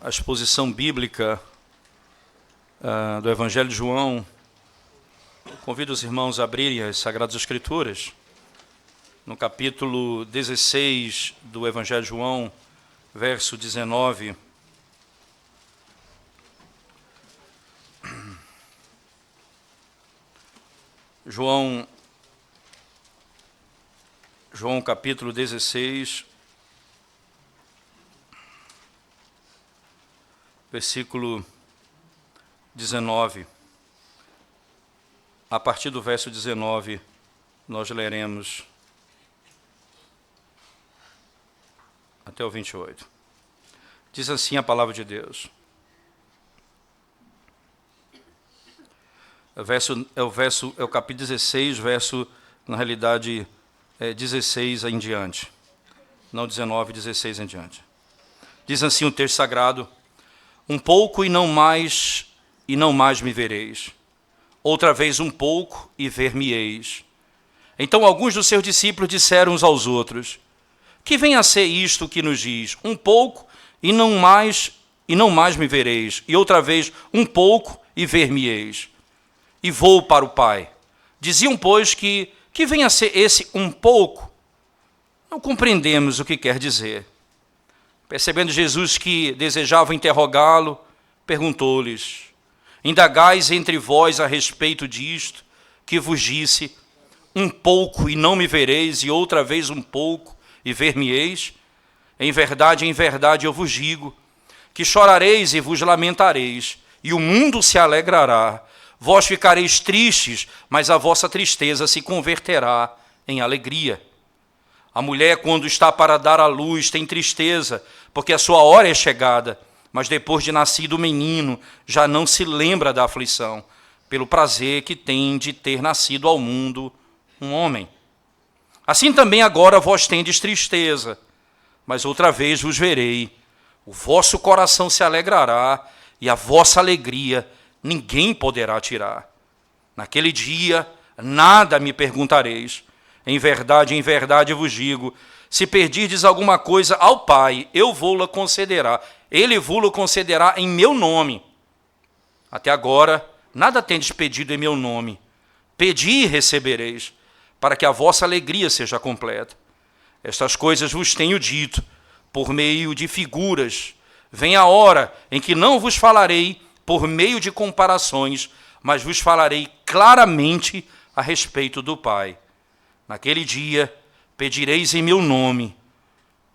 a exposição bíblica do Evangelho de João, eu convido os irmãos a abrirem as Sagradas Escrituras, no capítulo 16 do Evangelho de João, verso 19. João capítulo 16, versículo 19. A partir do verso 19, nós leremos até o 28. Diz assim a palavra de Deus. É o capítulo 16, verso, na realidade, 16 em diante. Não 19, 16 em diante. Diz assim o texto sagrado: um pouco e não mais me vereis. Outra vez um pouco e ver-me-eis. Então alguns dos seus discípulos disseram uns aos outros: que vem a ser isto que nos diz? Um pouco e não mais me vereis. E outra vez um pouco e ver-me-eis. E vou para o Pai. Diziam, pois, que vem a ser esse um pouco? Não compreendemos o que quer dizer. Percebendo Jesus que desejava interrogá-lo, perguntou-lhes: indagais entre vós a respeito disto, que vos disse, um pouco e não me vereis, e outra vez um pouco e ver-me-eis? Em verdade eu vos digo, que chorareis e vos lamentareis, e o mundo se alegrará. Vós ficareis tristes, mas a vossa tristeza se converterá em alegria. A mulher, quando está para dar à luz, tem tristeza, porque a sua hora é chegada, mas depois de nascido o menino, já não se lembra da aflição, pelo prazer que tem de ter nascido ao mundo um homem. Assim também agora vós tendes tristeza, mas outra vez vos verei. O vosso coração se alegrará, e a vossa alegria ninguém poderá tirar. Naquele dia, nada me perguntareis. Em verdade vos digo, se pedirdes alguma coisa ao Pai, eu vou-la concederá. Ele vos-la concederá em meu nome. Até agora, nada tendes pedido em meu nome. Pedi e recebereis, para que a vossa alegria seja completa. Estas coisas vos tenho dito, por meio de figuras. Vem a hora em que não vos falarei por meio de comparações, mas vos falarei claramente a respeito do Pai. Naquele dia pedireis em meu nome,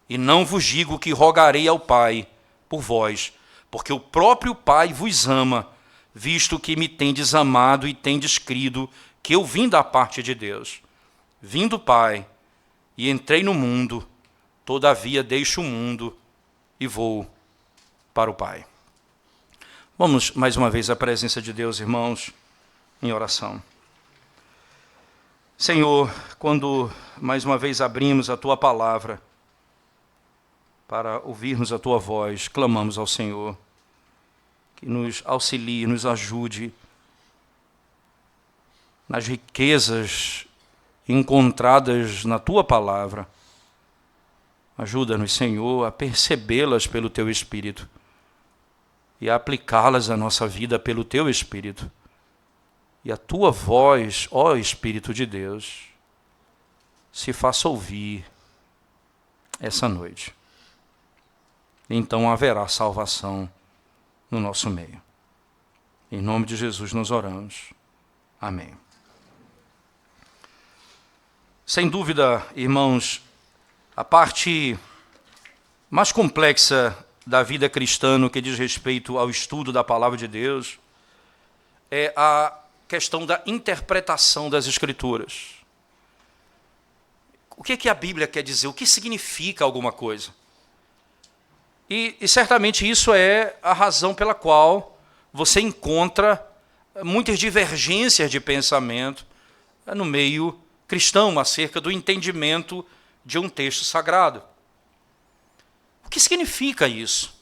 e não vos digo que rogarei ao Pai por vós, porque o próprio Pai vos ama, visto que me tendes amado e tendes crido que eu vim da parte de Deus. Vim do Pai e entrei no mundo, todavia deixo o mundo e vou para o Pai. Vamos mais uma vez à presença de Deus, irmãos, em oração. Senhor, quando mais uma vez abrimos a Tua palavra para ouvirmos a Tua voz, clamamos ao Senhor que nos auxilie, nos ajude nas riquezas encontradas na Tua palavra. Ajuda-nos, Senhor, a percebê-las pelo Teu Espírito e a aplicá-las à nossa vida pelo Teu Espírito. E a Tua voz, ó Espírito de Deus, se faça ouvir essa noite. Então haverá salvação no nosso meio. Em nome de Jesus nós oramos. Amém. Sem dúvida, irmãos, a parte mais complexa da vida cristã no que diz respeito ao estudo da palavra de Deus é a questão da interpretação das Escrituras. O que a Bíblia quer dizer? O que significa alguma coisa? E certamente isso é a razão pela qual você encontra muitas divergências de pensamento no meio cristão acerca do entendimento de um texto sagrado. O que significa isso?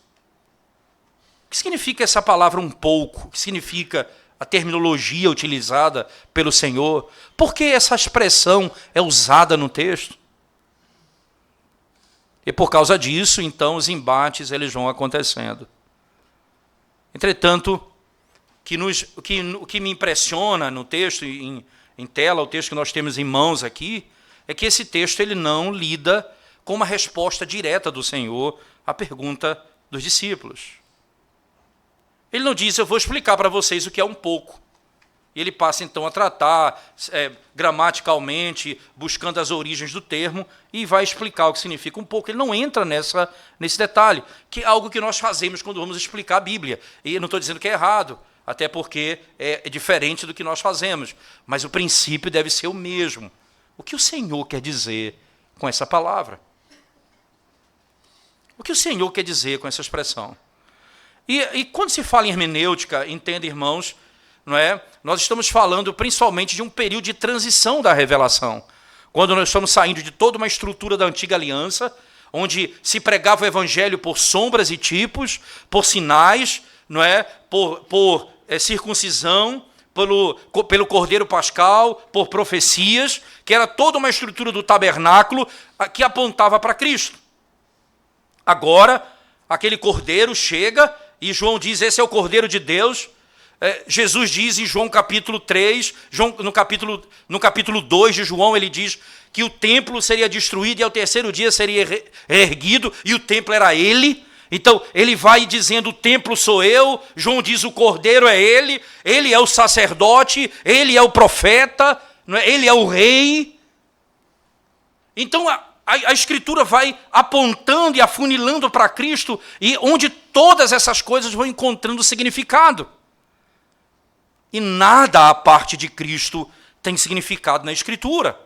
O que significa essa palavra um pouco? O que significa a terminologia utilizada pelo Senhor? Por que essa expressão é usada no texto? E por causa disso, então, os embates eles vão acontecendo. Entretanto, o que me impressiona no texto, em tela, o texto que nós temos em mãos aqui, é que esse texto ele não lida com uma resposta direta do Senhor à pergunta dos discípulos. Ele não diz, eu vou explicar para vocês o que é um pouco. E ele passa, então, a tratar gramaticalmente, buscando as origens do termo, e vai explicar o que significa um pouco. Ele não entra nesse detalhe, que é algo que nós fazemos quando vamos explicar a Bíblia. E eu não estou dizendo que é errado, até porque é diferente do que nós fazemos. Mas o princípio deve ser o mesmo. O que o Senhor quer dizer com essa palavra? O que o Senhor quer dizer com essa expressão? E quando se fala em hermenêutica, entenda, irmãos, não é? Nós estamos falando principalmente de um período de transição da revelação, quando nós estamos saindo de toda uma estrutura da antiga aliança, onde se pregava o evangelho por sombras e tipos, por sinais, não é? por circuncisão, pelo cordeiro pascal, por profecias, que era toda uma estrutura do tabernáculo que apontava para Cristo. Agora, aquele cordeiro chega e João diz, esse é o cordeiro de Deus. Jesus diz em João capítulo 3, no capítulo 2 de João, ele diz que o templo seria destruído e ao terceiro dia seria erguido, e o templo era ele. Então, ele vai dizendo, o templo sou eu, João diz, o cordeiro é ele é o sacerdote, ele é o profeta, não é? Ele é o rei. Então, a Escritura vai apontando e afunilando para Cristo, e onde todas essas coisas vão encontrando significado. E nada à parte de Cristo tem significado na Escritura.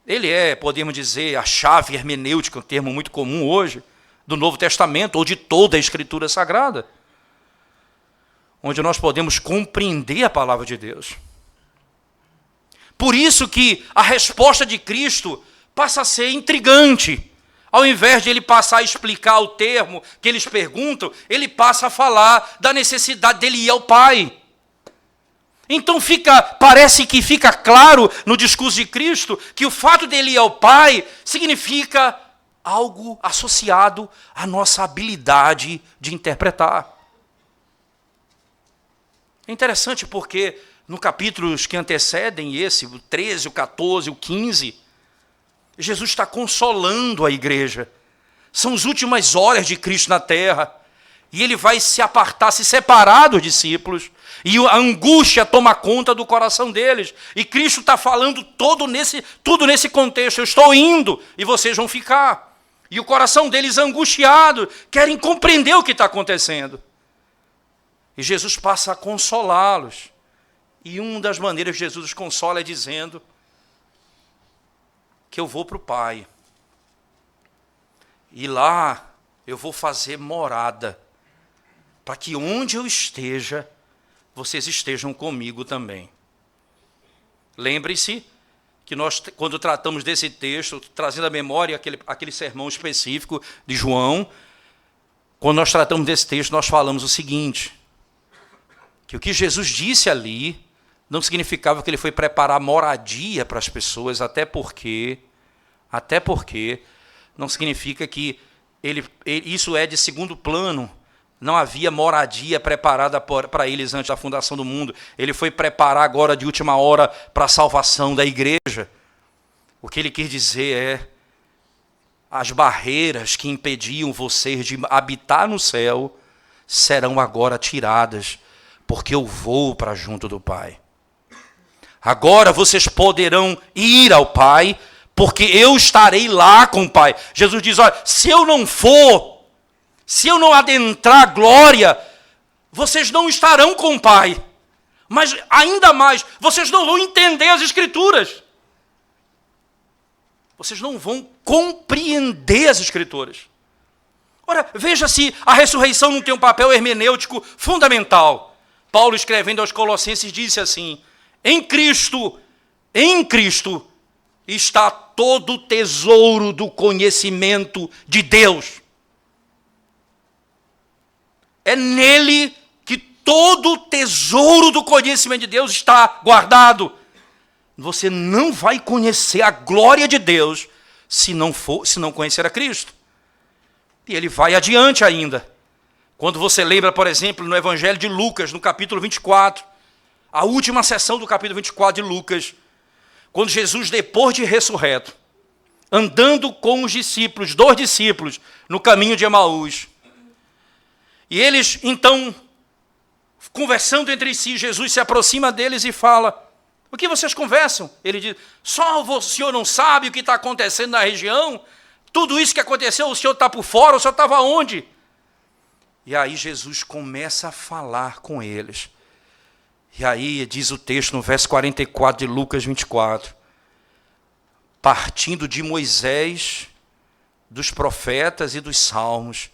Ele é, podemos dizer, a chave hermenêutica, um termo muito comum hoje, do Novo Testamento, ou de toda a Escritura Sagrada, onde nós podemos compreender a palavra de Deus. Por isso que a resposta de Cristo passa a ser intrigante. Ao invés de ele passar a explicar o termo que eles perguntam, ele passa a falar da necessidade dele ir ao Pai. Então parece que fica claro no discurso de Cristo que o fato dele ir ao Pai significa algo associado à nossa habilidade de interpretar. É interessante porque no capítulos que antecedem esse, o 13, o 14, o 15, Jesus está consolando a igreja. São as últimas horas de Cristo na terra. E ele vai se apartar, se separar dos discípulos. E a angústia toma conta do coração deles. E Cristo está falando tudo nesse contexto. Eu estou indo e vocês vão ficar. E o coração deles angustiado, querem compreender o que está acontecendo. E Jesus passa a consolá-los. E uma das maneiras que Jesus os consola é dizendo que eu vou para o Pai. E lá eu vou fazer morada, para que onde eu esteja, vocês estejam comigo também. Lembre-se que nós, quando tratamos desse texto, trazendo à memória aquele sermão específico de João, quando nós tratamos desse texto, nós falamos o seguinte, que o que Jesus disse ali não significava que ele foi preparar moradia para as pessoas, até porque não significa que isso é de segundo plano. Não havia moradia preparada para eles antes da fundação do mundo. Ele foi preparar agora de última hora para a salvação da igreja. O que ele quis dizer é, as barreiras que impediam vocês de habitar no céu serão agora tiradas, porque eu vou para junto do Pai. Agora vocês poderão ir ao Pai, porque eu estarei lá com o Pai. Jesus diz, olha, se eu não adentrar a glória, vocês não estarão com o Pai. Mas ainda mais, vocês não vão entender as Escrituras. Vocês não vão compreender as Escrituras. Ora, veja se a ressurreição não tem um papel hermenêutico fundamental. Paulo, escrevendo aos Colossenses, disse assim, em Cristo está todo o tesouro do conhecimento de Deus. É nele que todo o tesouro do conhecimento de Deus está guardado. Você não vai conhecer a glória de Deus se não conhecer a Cristo. E ele vai adiante ainda. Quando você lembra, por exemplo, no Evangelho de Lucas, no capítulo 24, a última sessão do capítulo 24 de Lucas, quando Jesus, depois de ressurreto, andando com os discípulos, 2 discípulos, no caminho de Emaús, e eles, então, conversando entre si, Jesus se aproxima deles e fala: o que vocês conversam? Ele diz: só o senhor não sabe o que está acontecendo na região? Tudo isso que aconteceu, o senhor está por fora, o senhor estava onde? E aí Jesus começa a falar com eles. E aí diz o texto no verso 44 de Lucas 24, partindo de Moisés, dos profetas e dos salmos,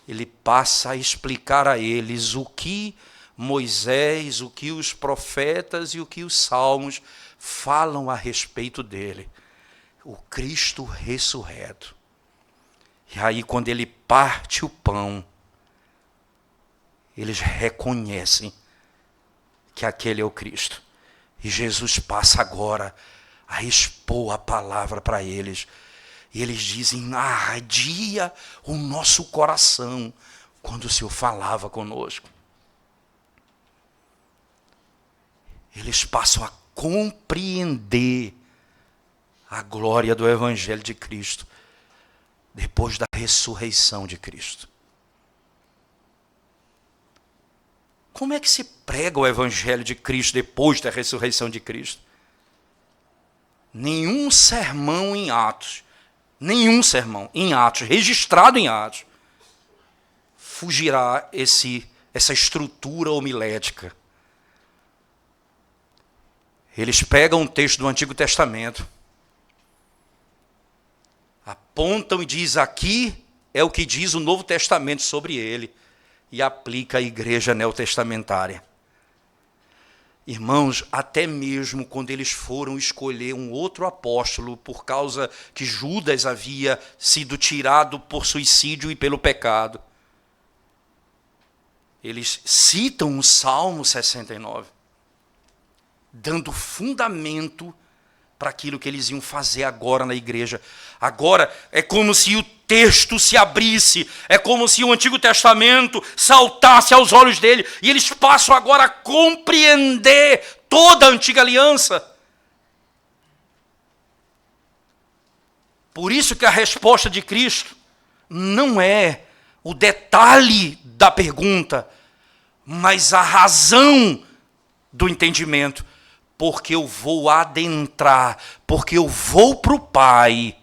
ele passa a explicar a eles o que Moisés, o que os profetas e o que os salmos falam a respeito dele, o Cristo ressurreto. E aí, quando ele parte o pão, eles reconhecem que aquele é o Cristo. E Jesus passa agora a expor a palavra para eles. E eles dizem: ardia o nosso coração quando o Senhor falava conosco. Eles passam a compreender a glória do Evangelho de Cristo depois da ressurreição de Cristo. Como é que se prega o Evangelho de Cristo depois da ressurreição de Cristo? Nenhum sermão em Atos, registrado em Atos, fugirá essa estrutura homilética. Eles pegam um texto do Antigo Testamento, apontam e dizem: aqui é o que diz o Novo Testamento sobre ele, e aplica à igreja neotestamentária. Irmãos, até mesmo quando eles foram escolher um outro apóstolo, por causa que Judas havia sido tirado por suicídio e pelo pecado, eles citam o Salmo 69, dando fundamento para aquilo que eles iam fazer agora na igreja. Agora é como se o texto se abrisse, é como se o Antigo Testamento saltasse aos olhos dele, e eles passam agora a compreender toda a Antiga Aliança. Por isso que a resposta de Cristo não é o detalhe da pergunta, mas a razão do entendimento. Porque eu vou adentrar, porque eu vou para o Pai.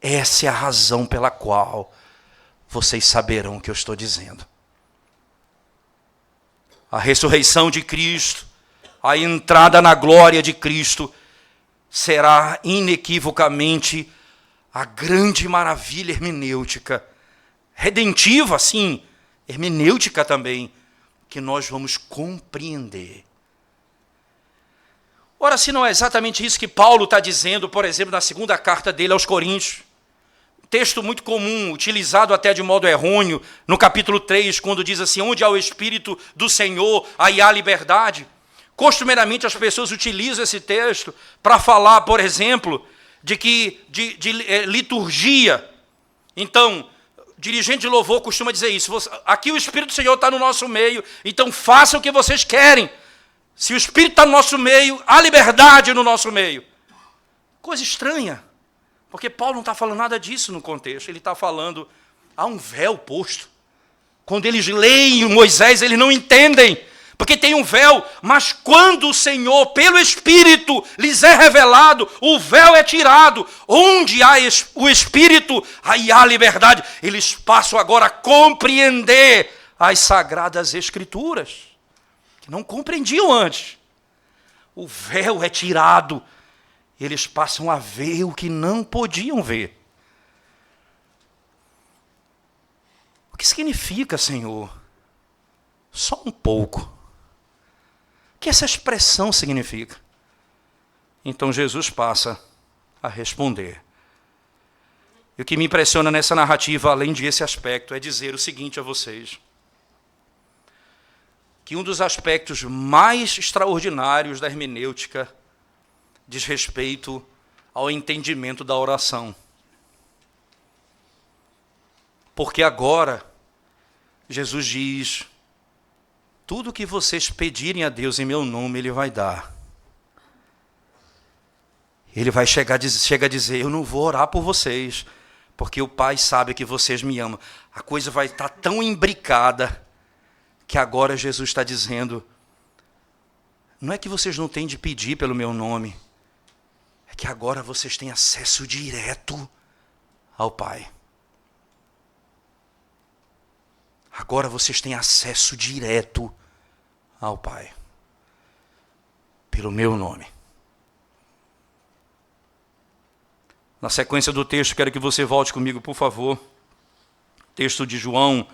Essa é a razão pela qual vocês saberão o que eu estou dizendo. A ressurreição de Cristo, a entrada na glória de Cristo, será inequivocamente a grande maravilha hermenêutica, redentiva, sim, hermenêutica também, que nós vamos compreender. Ora, se não é exatamente isso que Paulo está dizendo, por exemplo, na segunda carta dele aos Coríntios, texto muito comum, utilizado até de modo errôneo, no capítulo 3, quando diz assim: onde há o Espírito do Senhor, aí há liberdade. Costumeiramente as pessoas utilizam esse texto para falar, por exemplo, de liturgia. Então, dirigente de louvor costuma dizer isso: aqui o Espírito do Senhor está no nosso meio, então façam o que vocês querem. Se o Espírito está no nosso meio, há liberdade no nosso meio. Coisa estranha, porque Paulo não está falando nada disso no contexto. Ele está falando, há um véu posto. Quando eles leem Moisés, eles não entendem, porque tem um véu. Mas quando o Senhor, pelo Espírito, lhes é revelado, o véu é tirado. Onde há o Espírito, aí há liberdade. Eles passam agora a compreender as Sagradas Escrituras. Não compreendiam antes. O véu é tirado. Eles passam a ver o que não podiam ver. O que significa, Senhor? Só um pouco. O que essa expressão significa? Então Jesus passa a responder. E o que me impressiona nessa narrativa, além desse aspecto, é dizer o seguinte a vocês: que um dos aspectos mais extraordinários da hermenêutica diz respeito ao entendimento da oração. Porque agora, Jesus diz, tudo que vocês pedirem a Deus em meu nome, Ele vai dar. Ele vai chega a dizer, eu não vou orar por vocês, porque o Pai sabe que vocês me amam. A coisa vai estar tão imbricada, que agora Jesus está dizendo, não é que vocês não têm de pedir pelo meu nome, é que agora vocês têm acesso direto ao Pai. Agora vocês têm acesso direto ao Pai. Pelo meu nome. Na sequência do texto, quero que você volte comigo, por favor. Texto de João.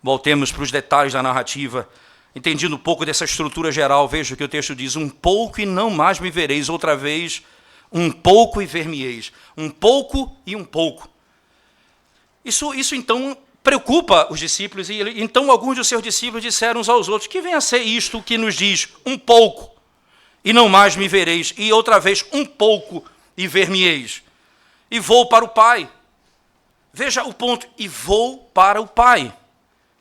Voltemos para os detalhes da narrativa. Entendido um pouco dessa estrutura geral, veja que o texto diz, um pouco e não mais me vereis, outra vez, um pouco e ver-me-eis. Um pouco e um pouco. Isso então preocupa os discípulos, e então alguns dos seus discípulos disseram uns aos outros, que vem a ser isto que nos diz, um pouco e não mais me vereis, e outra vez, um pouco e ver-me-eis. E vou para o Pai. Veja o ponto, e vou para o Pai.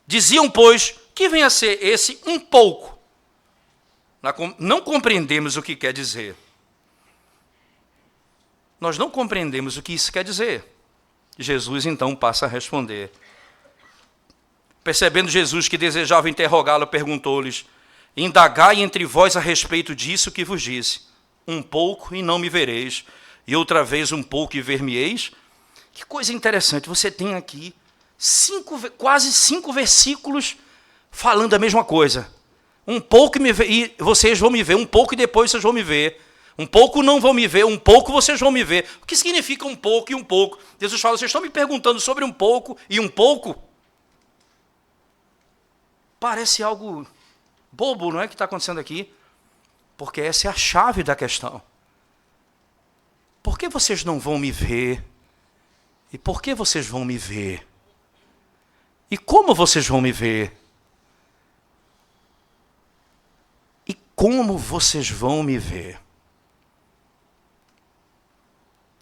Diziam, pois, que vem a ser esse um pouco. Não compreendemos o que quer dizer. Nós não compreendemos o que isso quer dizer. Jesus, então, passa a responder. Percebendo Jesus que desejava interrogá-lo, perguntou-lhes, indagai entre vós a respeito disso que vos disse. Um pouco e não me vereis, e outra vez um pouco e ver-me-eis. Que coisa interessante, você tem aqui quase 5 versículos falando a mesma coisa. Um pouco e vocês vão me ver, um pouco e depois vocês vão me ver. Um pouco não vão me ver, um pouco vocês vão me ver. O que significa um pouco e um pouco? Jesus fala, vocês estão me perguntando sobre um pouco e um pouco? Parece algo bobo, não é, que está acontecendo aqui? Porque essa é a chave da questão. Por que vocês não vão me ver? E por que vocês vão me ver? E como vocês vão me ver? E como vocês vão me ver?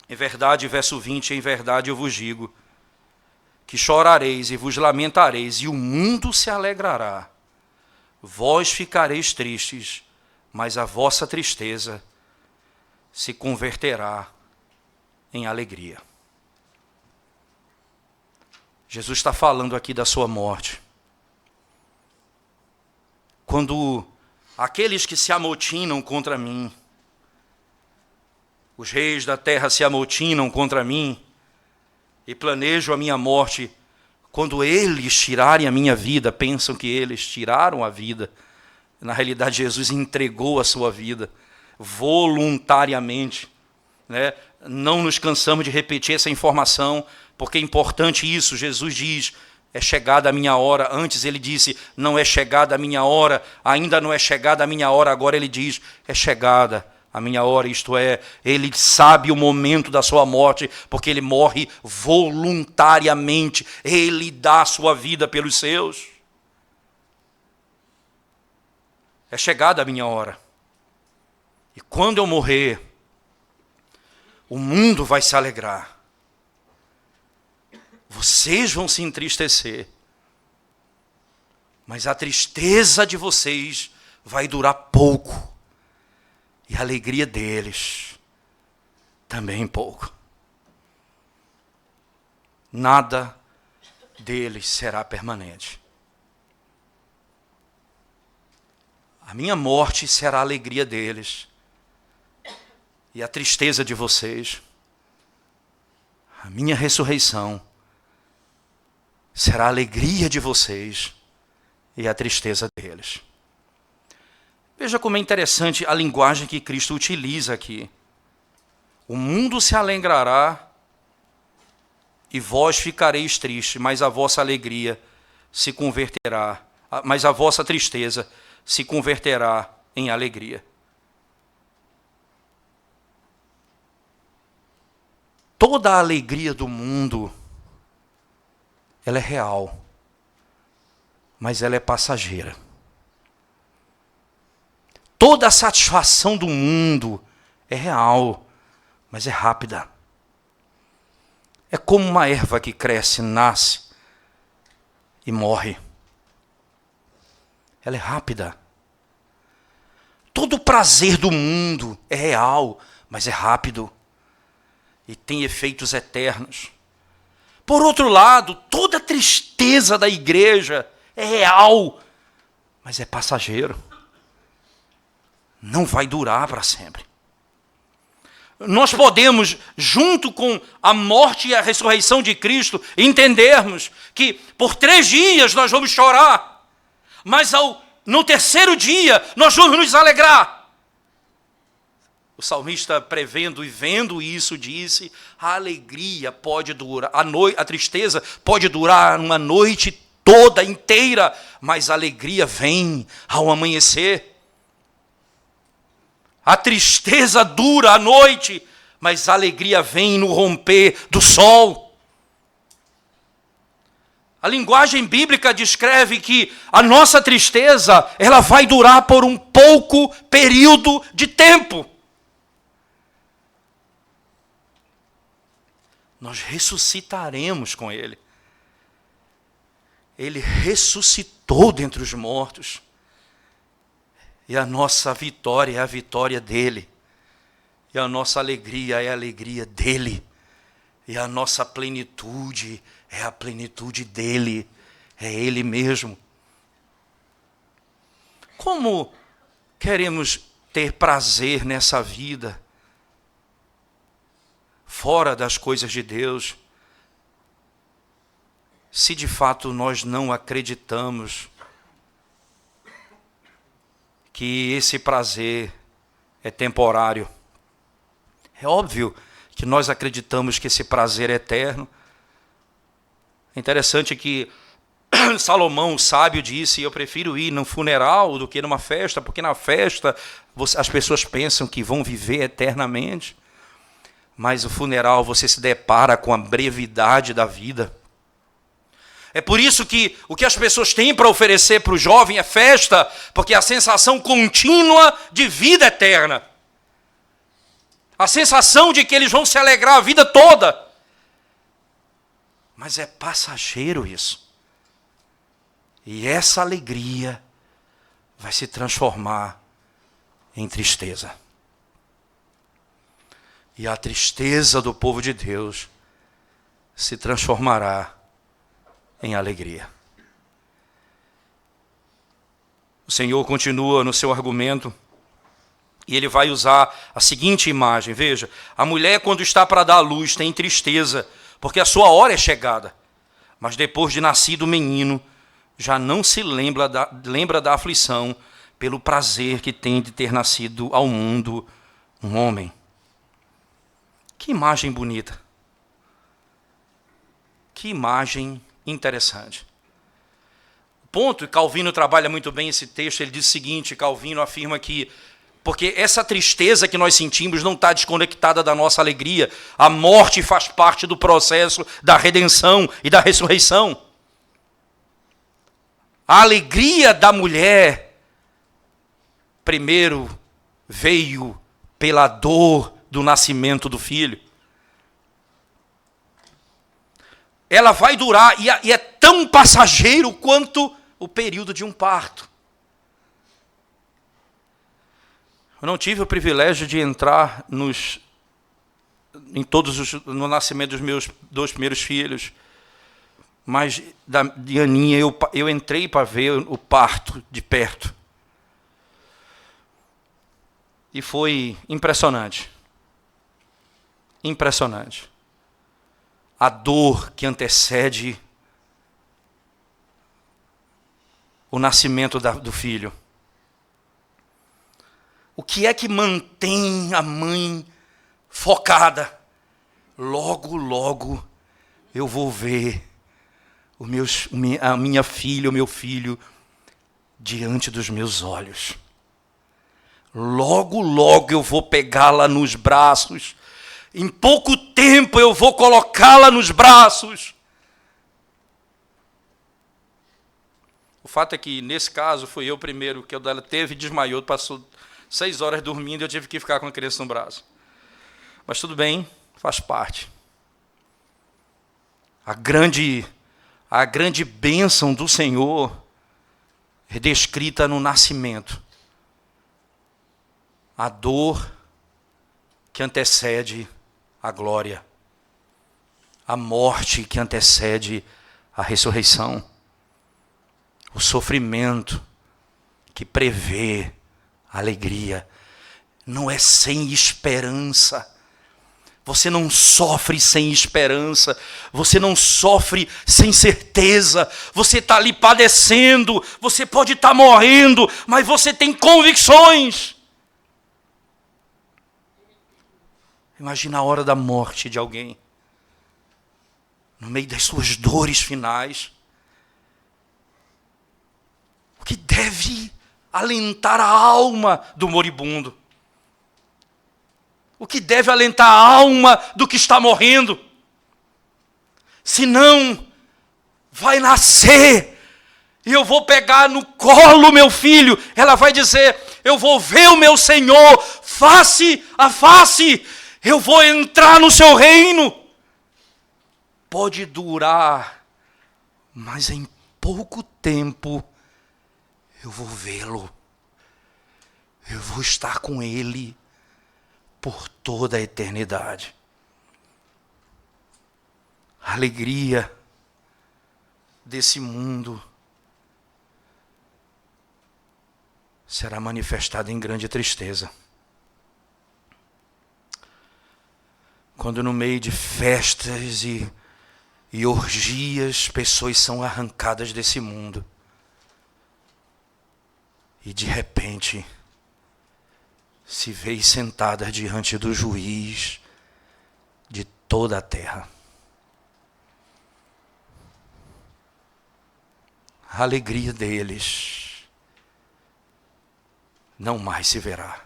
Em verdade, verso 20, em verdade eu vos digo, que chorareis e vos lamentareis, e o mundo se alegrará. Vós ficareis tristes, mas a vossa tristeza se converterá em alegria. Jesus está falando aqui da sua morte. Quando aqueles que se amotinam contra mim, os reis da terra se amotinam contra mim e planejam a minha morte, quando eles tirarem a minha vida, pensam que eles tiraram a vida. Na realidade, Jesus entregou a sua vida voluntariamente. Né? Não nos cansamos de repetir essa informação, porque é importante isso. Jesus diz, é chegada a minha hora. Antes ele disse, não é chegada a minha hora, ainda não é chegada a minha hora. Agora ele diz, é chegada a minha hora, isto é, ele sabe o momento da sua morte, porque ele morre voluntariamente, ele dá a sua vida pelos seus. É chegada a minha hora. E quando eu morrer, o mundo vai se alegrar. Vocês vão se entristecer. Mas a tristeza de vocês vai durar pouco. E a alegria deles também pouco. Nada deles será permanente. A minha morte será a alegria deles. E a tristeza de vocês. A minha ressurreição será a alegria de vocês e a tristeza deles. Veja como é interessante a linguagem que Cristo utiliza aqui. O mundo se alegrará e vós ficareis tristes, mas a vossa alegria se converterá, mas a vossa tristeza se converterá em alegria. Toda a alegria do mundo, ela é real, mas ela é passageira. Toda a satisfação do mundo é real, mas é rápida. É como uma erva que cresce, nasce, e morre. Ela é rápida. Todo o prazer do mundo é real, mas é rápido e tem efeitos eternos. Por outro lado, toda a tristeza da igreja é real, mas é passageiro. Não vai durar para sempre. Nós podemos, junto com a morte e a ressurreição de Cristo, entendermos que por 3 dias nós vamos chorar, mas no terceiro dia nós vamos nos alegrar. O salmista, prevendo e vendo isso, disse: a alegria pode durar, a tristeza pode durar uma noite toda inteira, mas a alegria vem ao amanhecer. A tristeza dura a noite, mas a alegria vem no romper do sol. A linguagem bíblica descreve que a nossa tristeza, ela vai durar por um pouco período de tempo. Nós ressuscitaremos com Ele. Ele ressuscitou dentre os mortos. E a nossa vitória é a vitória dele. E a nossa alegria é a alegria dele. E a nossa plenitude é a plenitude dele. É ele mesmo. Como queremos ter prazer nessa vida, fora das coisas de Deus, se de fato nós não acreditamos que esse prazer é temporário? É óbvio que nós acreditamos que esse prazer é eterno. É interessante que Salomão, o sábio, disse: eu prefiro ir num funeral do que numa festa, porque na festa as pessoas pensam que vão viver eternamente, mas o funeral você se depara com a brevidade da vida. É por isso que o que as pessoas têm para oferecer para o jovem é festa, porque é a sensação contínua de vida eterna. A sensação de que eles vão se alegrar a vida toda. Mas é passageiro isso. E essa alegria vai se transformar em tristeza. E a tristeza do povo de Deus se transformará em alegria. O Senhor continua no seu argumento e ele vai usar a seguinte imagem. Veja, a mulher, quando está para dar à luz, tem tristeza, porque a sua hora é chegada. Mas depois de nascido o menino, já não se lembra da aflição pelo prazer que tem de ter nascido ao mundo um homem. Que imagem bonita. Que imagem interessante. O ponto, e Calvino trabalha muito bem esse texto, ele diz o seguinte: Calvino afirma que, porque essa tristeza que nós sentimos não está desconectada da nossa alegria. A morte faz parte do processo da redenção e da ressurreição. A alegria da mulher, primeiro, veio pela dor do nascimento do filho. Ela vai durar e é tão passageiro quanto o período de um parto. Eu não tive o privilégio de entrar no nascimento dos meus 2 primeiros filhos, mas de Aninha eu entrei para ver o parto de perto. E foi impressionante. Impressionante. A dor que antecede o nascimento do filho. O que é que mantém a mãe focada? Logo, logo eu vou ver a minha filha, o meu filho, diante dos meus olhos. Logo, logo eu vou pegá-la nos braços. Em pouco tempo eu vou colocá-la nos braços. O fato é que, nesse caso, foi eu primeiro, que ela teve, desmaiou, passou 6 horas dormindo e eu tive que ficar com a criança no braço. Mas tudo bem, faz parte. A grande A grande bênção do Senhor é descrita no nascimento. A dor que antecede a glória. A morte que antecede a ressurreição. O sofrimento que prevê a alegria. Não é sem esperança. Você não sofre sem esperança, você não sofre sem certeza, você está ali padecendo, você pode estar morrendo, mas você tem convicções. Imagina a hora da morte de alguém, no meio das suas dores finais. O que deve alentar a alma do moribundo? O que deve alentar a alma do que está morrendo? Senão, vai nascer, e eu vou pegar no colo meu filho. Ela vai dizer, eu vou ver o meu Senhor face a face, eu vou entrar no seu reino. Pode durar, mas em pouco tempo eu vou vê-lo. Eu vou estar com ele por toda a eternidade. A alegria desse mundo será manifestada em grande tristeza. Quando no meio de festas e orgias, pessoas são arrancadas desse mundo. E de repente se vê sentadas diante do juiz de toda a terra. A alegria deles não mais se verá.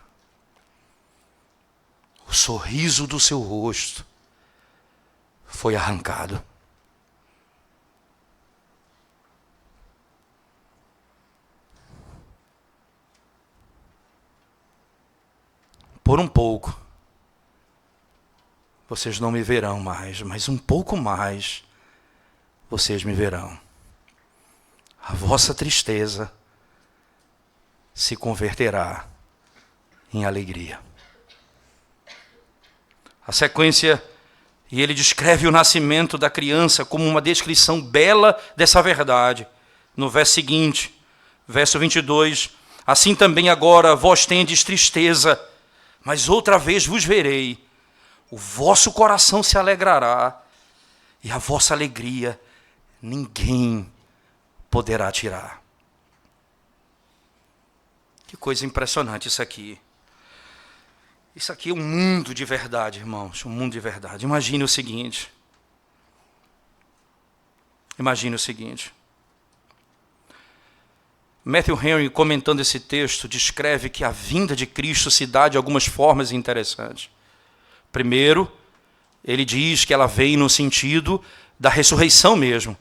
O sorriso do seu rosto foi arrancado. Por um pouco, vocês não me verão mais, mas um pouco mais, vocês me verão. A vossa tristeza se converterá em alegria. A sequência, e ele descreve o nascimento da criança como uma descrição bela dessa verdade. No verso seguinte, verso 22, assim também agora vós tendes tristeza, mas outra vez vos verei, o vosso coração se alegrará, e a vossa alegria ninguém poderá tirar. Que coisa impressionante isso aqui. Isso aqui é um mundo de verdade, irmãos, um mundo de verdade. Imagine o seguinte. Matthew Henry, comentando esse texto, descreve que a vinda de Cristo se dá de algumas formas interessantes. Primeiro, ele diz que ela vem no sentido da ressurreição mesmo.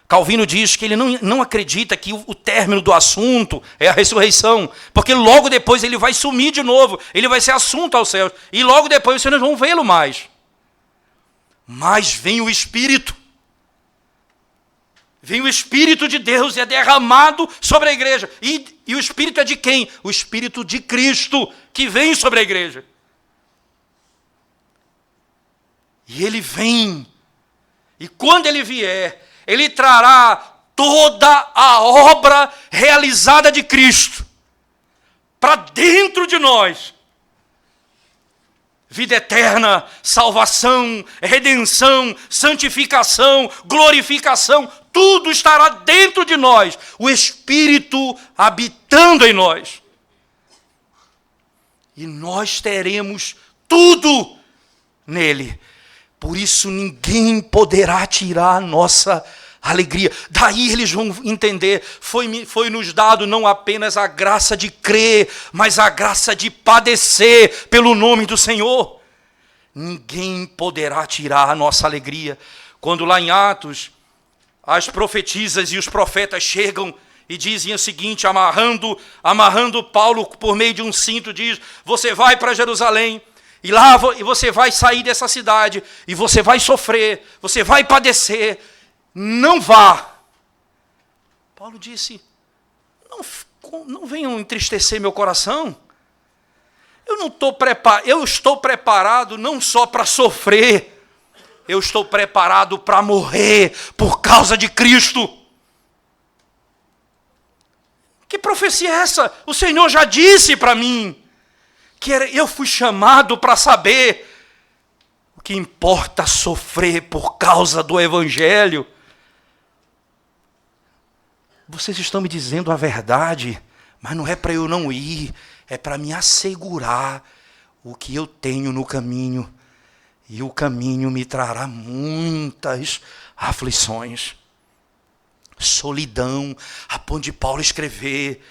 Calvino diz que ele não acredita que o término do assunto é a ressurreição, porque logo depois ele vai sumir de novo, ele vai ser assunto aos céus, e logo depois vocês não vão vê-lo mais. Mas vem o Espírito. Vem o Espírito de Deus e é derramado sobre a igreja. E o Espírito é de quem? O Espírito de Cristo, que vem sobre a igreja. E ele vem. E quando ele vier, ele trará toda a obra realizada de Cristo para dentro de nós. Vida eterna, salvação, redenção, santificação, glorificação, tudo estará dentro de nós. O Espírito habitando em nós. E nós teremos tudo nele. Por isso ninguém poderá tirar a nossa alegria. Daí eles vão entender, foi nos dado não apenas a graça de crer, mas a graça de padecer pelo nome do Senhor. Ninguém poderá tirar a nossa alegria. Quando lá em Atos, as profetisas e os profetas chegam e dizem o seguinte, amarrando Paulo por meio de um cinto, diz, você vai para Jerusalém, e lá você vai sair dessa cidade, e você vai sofrer, você vai padecer. não vá. Paulo disse, não venham entristecer meu coração. Eu estou preparado não só para sofrer, eu estou preparado para morrer por causa de Cristo. Que profecia é essa? O Senhor já disse para mim que eu fui chamado para saber o que importa sofrer por causa do Evangelho. Vocês estão me dizendo a verdade, mas não é para eu não ir, é para me assegurar o que eu tenho no caminho. E o caminho me trará muitas aflições. Solidão, a ponto de Paulo escrever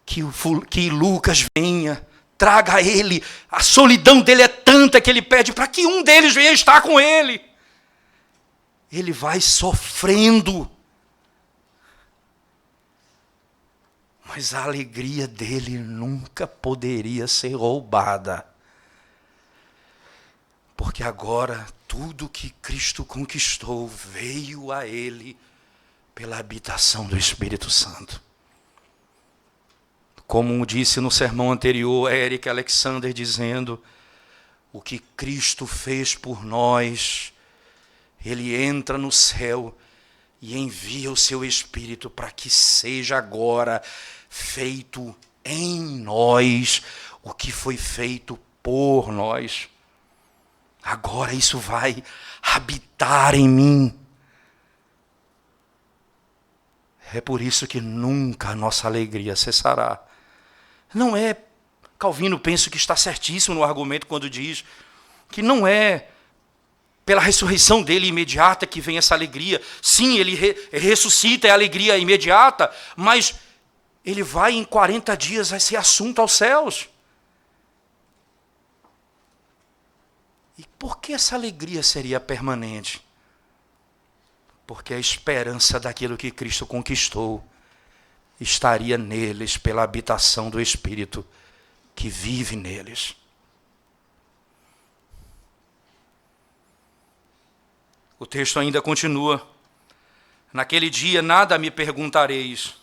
que Lucas venha, traga a ele. A solidão dele é tanta que ele pede para que um deles venha estar com ele. Ele vai sofrendo, mas a alegria dele nunca poderia ser roubada. Porque agora tudo que Cristo conquistou veio a ele pela habitação do Espírito Santo. Como disse no sermão anterior, Eric Alexander dizendo, o que Cristo fez por nós, ele entra no céu e envia o seu Espírito para que seja agora feito em nós o que foi feito por nós. Agora isso vai habitar em mim. É por isso que nunca a nossa alegria cessará. Não é, Calvino penso que está certíssimo no argumento quando diz que não é pela ressurreição dele imediata que vem essa alegria. Sim, ele ressuscita, é alegria imediata, mas ele vai em 40 dias a ser assunto aos céus. E por que essa alegria seria permanente? Porque a esperança daquilo que Cristo conquistou estaria neles pela habitação do Espírito que vive neles. O texto ainda continua. Naquele dia nada me perguntareis.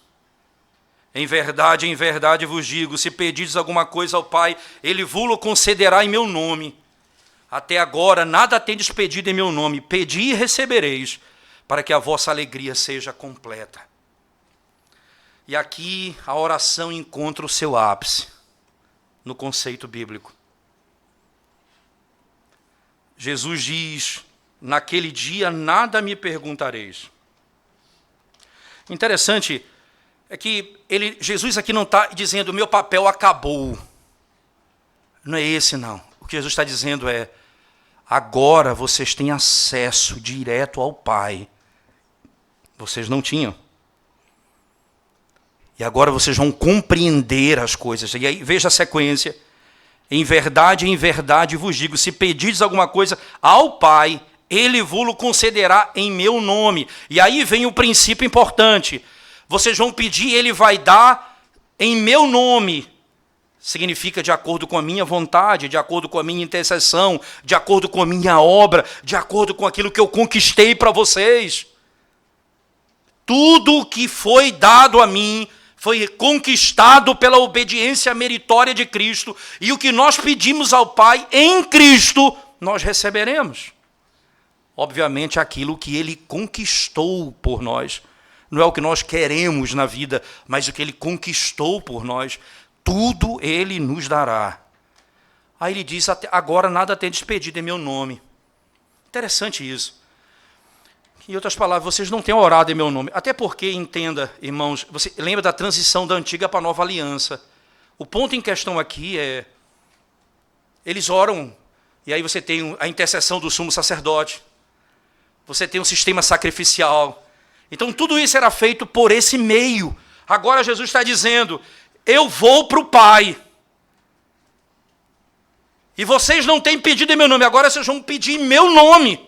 Em verdade vos digo, se pedirdes alguma coisa ao Pai, Ele vos concederá em meu nome. Até agora nada tendes pedido em meu nome. Pedi e recebereis, para que a vossa alegria seja completa. E aqui a oração encontra o seu ápice, no conceito bíblico. Jesus diz, naquele dia nada me perguntareis. Interessante é que Jesus aqui não está dizendo, meu papel acabou. Não é esse não. O que Jesus está dizendo é, agora vocês têm acesso direto ao Pai. Vocês não tinham. E agora vocês vão compreender as coisas. E aí, veja a sequência. Em verdade vos digo, se pedirdes alguma coisa ao Pai, Ele vos concederá em meu nome. E aí vem o princípio importante. Vocês vão pedir, Ele vai dar em meu nome. Significa de acordo com a minha vontade, de acordo com a minha intercessão, de acordo com a minha obra, de acordo com aquilo que eu conquistei para vocês. Tudo o que foi dado a mim foi conquistado pela obediência meritória de Cristo, e o que nós pedimos ao Pai em Cristo, nós receberemos. Obviamente, aquilo que Ele conquistou por nós. Não é o que nós queremos na vida, mas o que Ele conquistou por nós. Tudo Ele nos dará. Aí Ele diz, agora nada tendes pedido em meu nome. Interessante isso. Em outras palavras, vocês não têm orado em meu nome. Até porque, entenda, irmãos, você lembra da transição da antiga para a nova aliança. O ponto em questão aqui é, eles oram, e aí você tem a intercessão do sumo sacerdote, você tem um sistema sacrificial. Então tudo isso era feito por esse meio. Agora Jesus está dizendo, eu vou para o Pai. E vocês não têm pedido em meu nome, agora vocês vão pedir em meu nome.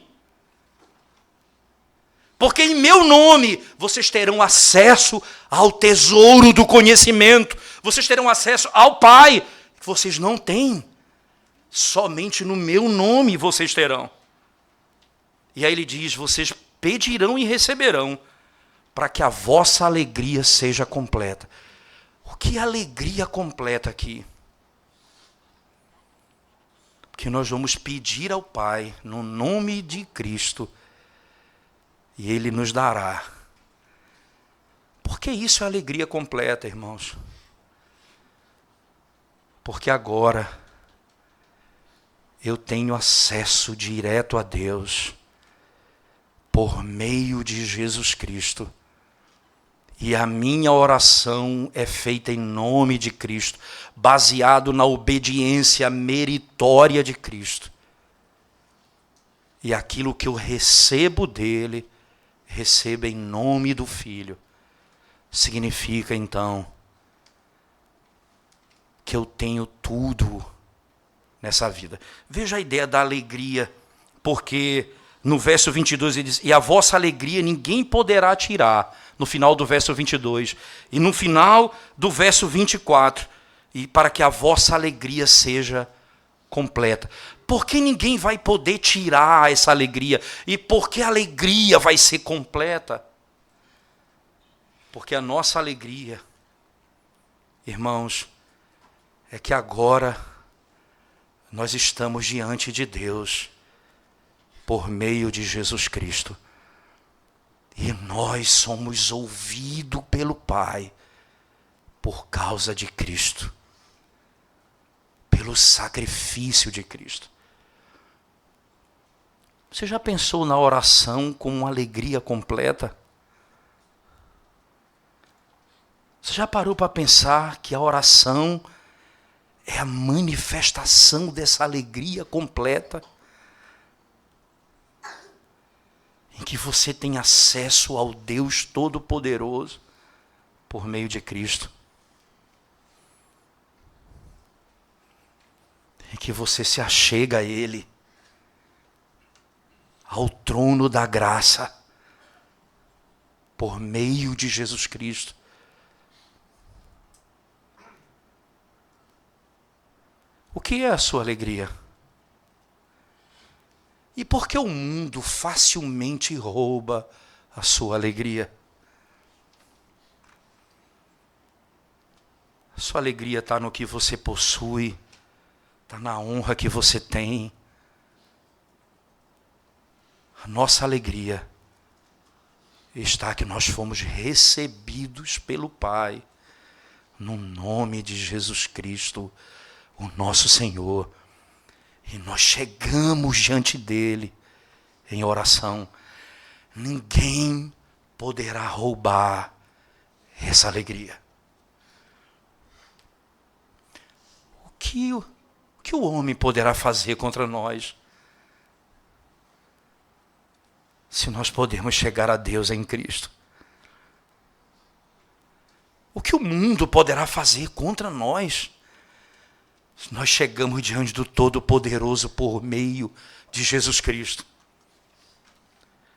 Porque em meu nome vocês terão acesso ao tesouro do conhecimento. Vocês terão acesso ao Pai, que vocês não têm. Somente no meu nome vocês terão. E aí ele diz, vocês pedirão e receberão, para que a vossa alegria seja completa. O que é alegria completa aqui? Que nós vamos pedir ao Pai, no nome de Cristo, e Ele nos dará. Porque isso é alegria completa, irmãos. Porque agora eu tenho acesso direto a Deus por meio de Jesus Cristo. E a minha oração é feita em nome de Cristo, baseado na obediência meritória de Cristo. E aquilo que eu recebo dele, recebo em nome do Filho. Significa, então, que eu tenho tudo nessa vida. Veja a ideia da alegria, porque no verso 22 ele diz, e a vossa alegria ninguém poderá tirar, no final do verso 22. E no final do verso 24, e para que a vossa alegria seja completa. Por que ninguém vai poder tirar essa alegria? E por que a alegria vai ser completa? Porque a nossa alegria, irmãos, é que agora nós estamos diante de Deus por meio de Jesus Cristo. E nós somos ouvidos pelo Pai por causa de Cristo, pelo sacrifício de Cristo. Você já pensou na oração com uma alegria completa? Você já parou para pensar que a oração é a manifestação dessa alegria completa? Em que você tem acesso ao Deus Todo-Poderoso por meio de Cristo. Em que você se achega a Ele, ao trono da graça, por meio de Jesus Cristo. O que é a sua alegria? E por que o mundo facilmente rouba a sua alegria? A sua alegria está no que você possui, está na honra que você tem. A nossa alegria está que nós fomos recebidos pelo Pai, no nome de Jesus Cristo, o nosso Senhor. E nós chegamos diante dele em oração. Ninguém poderá roubar essa alegria. O que o homem poderá fazer contra nós? Se nós podemos chegar a Deus em Cristo. O que o mundo poderá fazer contra nós? Nós chegamos diante do Todo-Poderoso por meio de Jesus Cristo.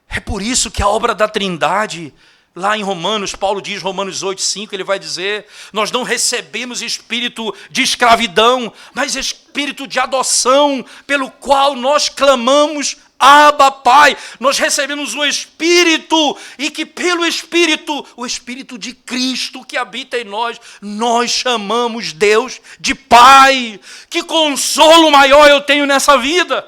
É por isso que a obra da Trindade, lá em Romanos, Paulo diz, Romanos 8:5, ele vai dizer, nós não recebemos espírito de escravidão, mas espírito de adoção, pelo qual nós clamamos, Abba, Pai. Nós recebemos o Espírito, e que pelo Espírito, o Espírito de Cristo que habita em nós, nós chamamos Deus de Pai. Que consolo maior eu tenho nessa vida!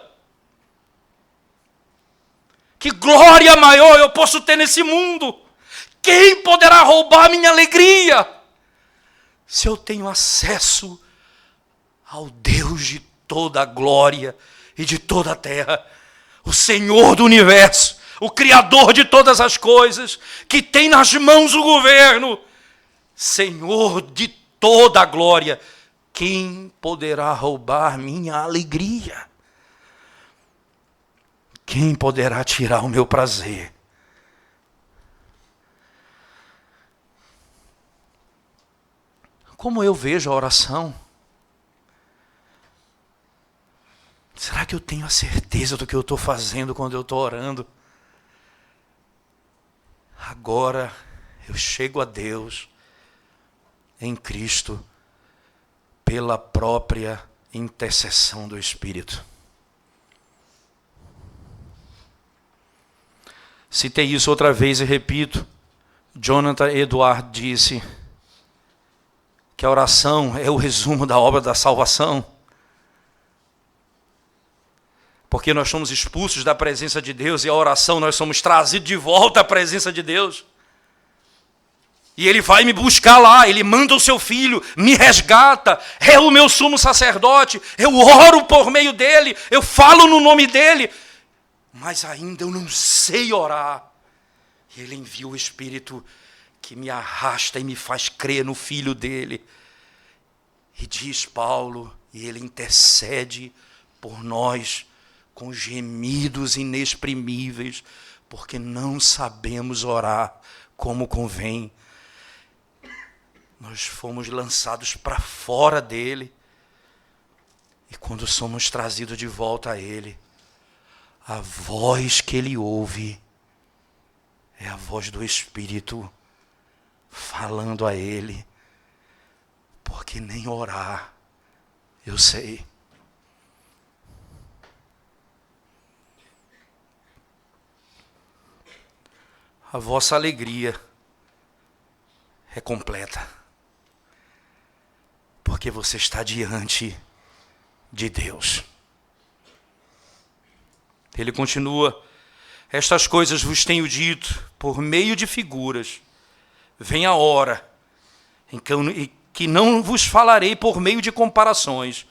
Que glória maior eu posso ter nesse mundo! Quem poderá roubar minha alegria? Se eu tenho acesso ao Deus de toda a glória e de toda a terra, o Senhor do universo, o Criador de todas as coisas, que tem nas mãos o governo, Senhor de toda a glória, quem poderá roubar minha alegria? Quem poderá tirar o meu prazer? Como eu vejo a oração? Será que eu tenho a certeza do que eu estou fazendo quando eu estou orando? Agora eu chego a Deus em Cristo pela própria intercessão do Espírito. Citei isso outra vez e repito. Jonathan Edwards disse que a oração é o resumo da obra da salvação. Porque nós somos expulsos da presença de Deus e a oração nós somos trazidos de volta à presença de Deus. E Ele vai me buscar lá, Ele manda o seu Filho, me resgata, é o meu sumo sacerdote, eu oro por meio dEle, eu falo no nome dEle, mas ainda eu não sei orar. E Ele envia o Espírito que me arrasta e me faz crer no Filho dEle. E diz Paulo, e Ele intercede por nós com gemidos inexprimíveis, porque não sabemos orar como convém. Nós fomos lançados para fora dele. E quando somos trazidos de volta a ele, a voz que ele ouve é a voz do Espírito falando a ele. Porque nem orar eu sei. A vossa alegria é completa. Porque você está diante de Deus. Ele continua: estas coisas vos tenho dito por meio de figuras. Vem a hora em que não vos falarei por meio de comparações,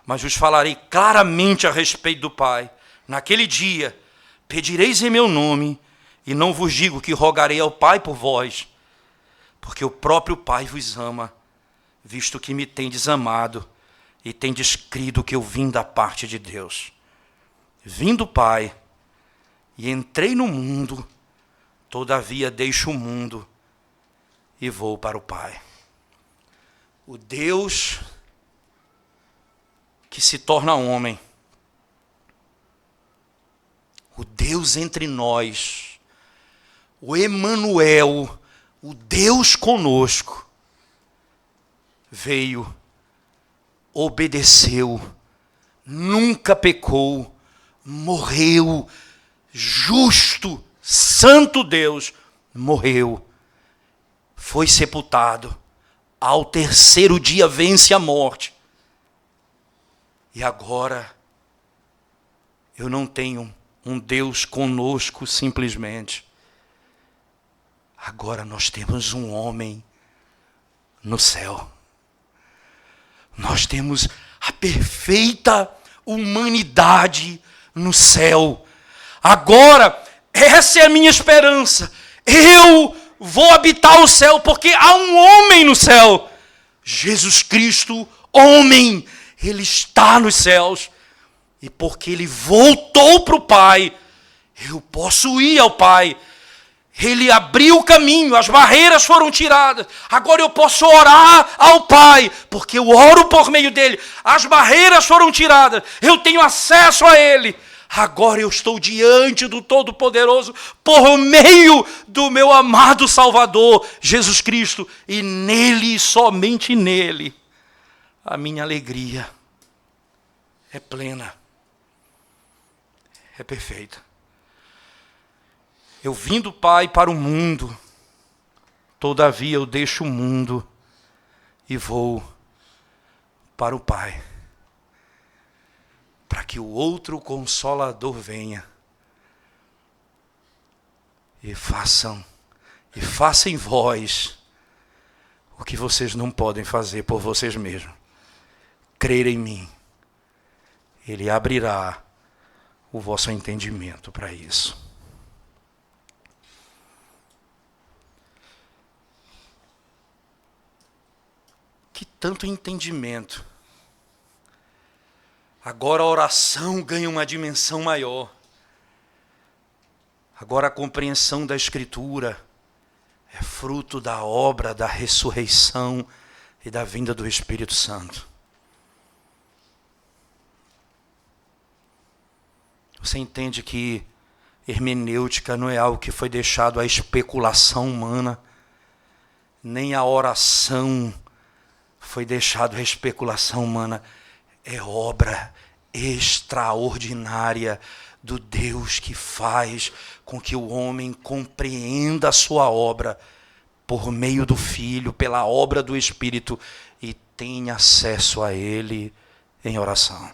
mas vos falarei claramente a respeito do Pai. Naquele dia pedireis em meu nome, e não vos digo que rogarei ao Pai por vós, porque o próprio Pai vos ama, visto que me tendes amado e tendes crido que eu vim da parte de Deus. Vim do Pai e entrei no mundo, todavia deixo o mundo e vou para o Pai. O Deus que se torna homem, o Deus entre nós, o Emanuel, o Deus conosco, veio, obedeceu, nunca pecou, morreu, justo, santo Deus, morreu, foi sepultado, ao terceiro dia vence a morte. E agora, eu não tenho um Deus conosco simplesmente. Agora nós temos um homem no céu. Nós temos a perfeita humanidade no céu. Agora, essa é a minha esperança. Eu vou habitar o céu, porque há um homem no céu. Jesus Cristo, homem, Ele está nos céus. E porque Ele voltou para o Pai, eu posso ir ao Pai. Ele abriu o caminho, as barreiras foram tiradas. Agora eu posso orar ao Pai, porque eu oro por meio dele. As barreiras foram tiradas, eu tenho acesso a Ele. Agora eu estou diante do Todo-Poderoso por meio do meu amado Salvador, Jesus Cristo. E nele, somente nele, a minha alegria é plena, é perfeita. Eu vim do Pai para o mundo, todavia eu deixo o mundo e vou para o Pai, para que o outro Consolador venha e faça em vós o que vocês não podem fazer por vocês mesmos. Crer em mim, Ele abrirá o vosso entendimento para isso. Que tanto entendimento. Agora a oração ganha uma dimensão maior. Agora a compreensão da Escritura é fruto da obra da ressurreição e da vinda do Espírito Santo. Você entende que hermenêutica não é algo que foi deixado à especulação humana, nem a oração foi deixado à especulação humana. É obra extraordinária do Deus que faz com que o homem compreenda a sua obra por meio do Filho, pela obra do Espírito, e tenha acesso a Ele em oração.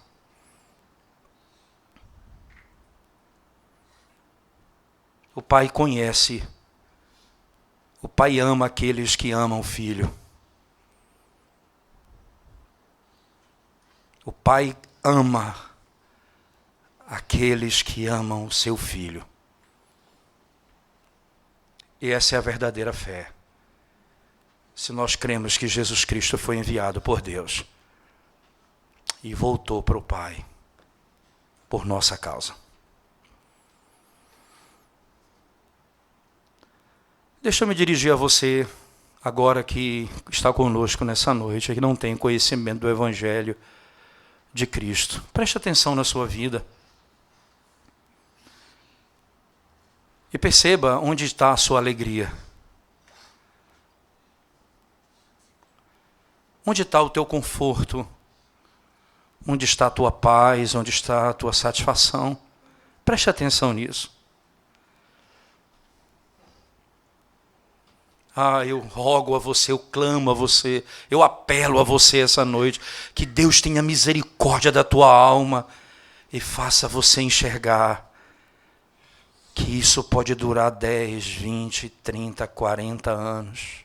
O Pai conhece, o Pai ama aqueles que amam o Filho. O Pai ama aqueles que amam o seu Filho. E essa é a verdadeira fé. Se nós cremos que Jesus Cristo foi enviado por Deus e voltou para o Pai por nossa causa. Deixa eu me dirigir a você, agora que está conosco nessa noite, que não tem conhecimento do Evangelho de Cristo. Preste atenção na sua vida. E perceba onde está a sua alegria. Onde está o teu conforto? Onde está a tua paz? Onde está a tua satisfação? Preste atenção nisso. Eu rogo a você, eu clamo a você, eu apelo a você essa noite, que Deus tenha misericórdia da tua alma e faça você enxergar que isso pode durar 10, 20, 30, 40 anos.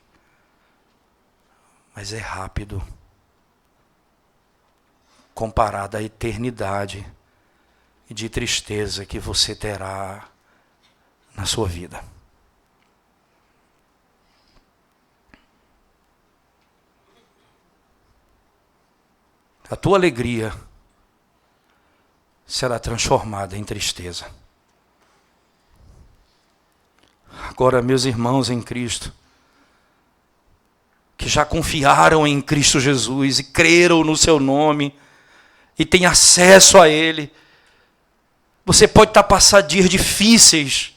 Mas é rápido comparado à eternidade de tristeza que você terá na sua vida. A tua alegria será transformada em tristeza. Agora, meus irmãos em Cristo, que já confiaram em Cristo Jesus e creram no seu nome e têm acesso a Ele, você pode estar passando dias difíceis,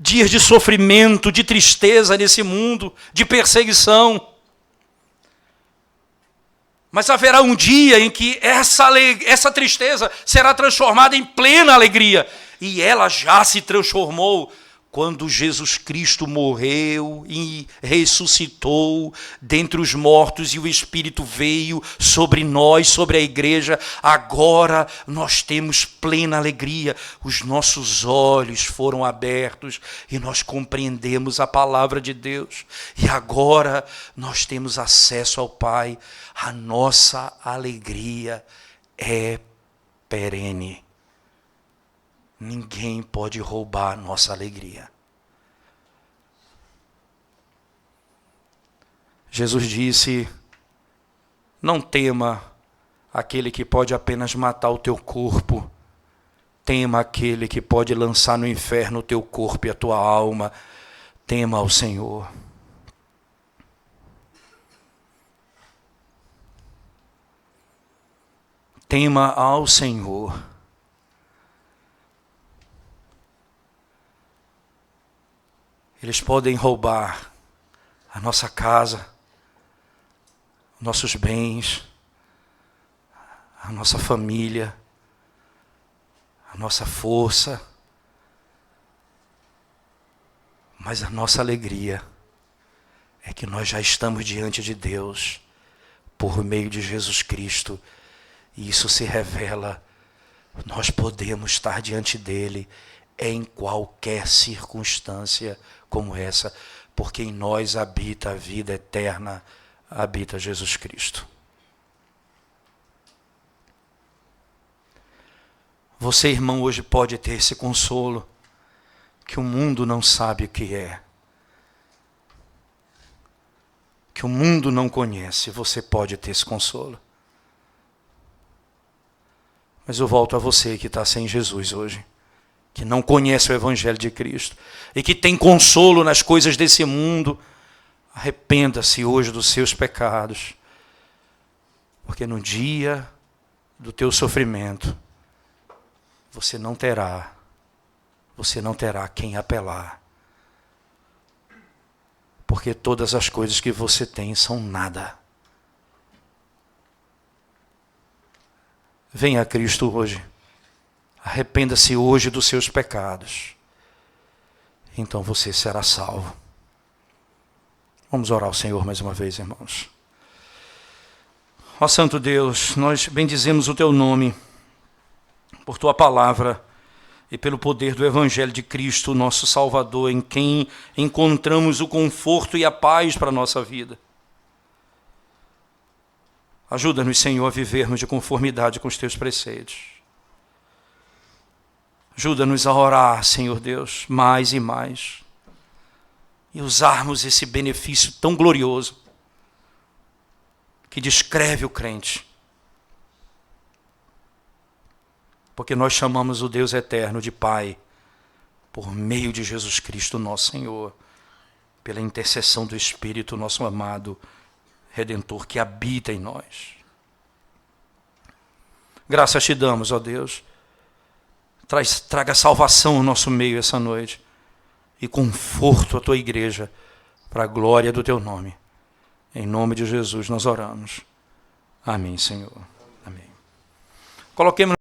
dias de sofrimento, de tristeza nesse mundo, de perseguição. Mas haverá um dia em que essa tristeza será transformada em plena alegria. E ela já se transformou quando Jesus Cristo morreu e ressuscitou dentre os mortos e o Espírito veio sobre nós, sobre a igreja. Agora nós temos plena alegria. Os nossos olhos foram abertos e nós compreendemos a palavra de Deus. E agora nós temos acesso ao Pai. A nossa alegria é perene. Ninguém pode roubar a nossa alegria. Jesus disse: não tema aquele que pode apenas matar o teu corpo. Tema aquele que pode lançar no inferno o teu corpo e a tua alma. Tema ao Senhor. Tema ao Senhor. Eles podem roubar a nossa casa, nossos bens, a nossa família, a nossa força, mas a nossa alegria é que nós já estamos diante de Deus por meio de Jesus Cristo, e isso se revela. Nós podemos estar diante dele em qualquer circunstância como essa, porque em nós habita a vida eterna, habita Jesus Cristo. Você, irmão, hoje pode ter esse consolo que o mundo não sabe o que é, que o mundo não conhece. Você pode ter esse consolo. Mas eu volto a você que está sem Jesus hoje, que não conhece o Evangelho de Cristo e que tem consolo nas coisas desse mundo. Arrependa-se hoje dos seus pecados, porque no dia do teu sofrimento você não terá quem apelar, porque todas as coisas que você tem são nada. Venha a Cristo hoje, Arrependa-se hoje dos seus pecados. Então você será salvo. Vamos orar ao Senhor mais uma vez, irmãos. Ó Santo Deus, nós bendizemos o Teu nome por Tua palavra e pelo poder do Evangelho de Cristo, nosso Salvador, em quem encontramos o conforto e a paz para a nossa vida. Ajuda-nos, Senhor, a vivermos de conformidade com os Teus preceitos. Ajuda-nos a orar, Senhor Deus, mais e mais. E usarmos esse benefício tão glorioso que descreve o crente. Porque nós chamamos o Deus eterno de Pai, por meio de Jesus Cristo, nosso Senhor, pela intercessão do Espírito, nosso amado Redentor, que habita em nós. Graças te damos, ó Deus. Traga salvação ao nosso meio essa noite e conforto à tua igreja, para a glória do teu nome. Em nome de Jesus nós oramos. Amém, Senhor. Amém. Coloquemos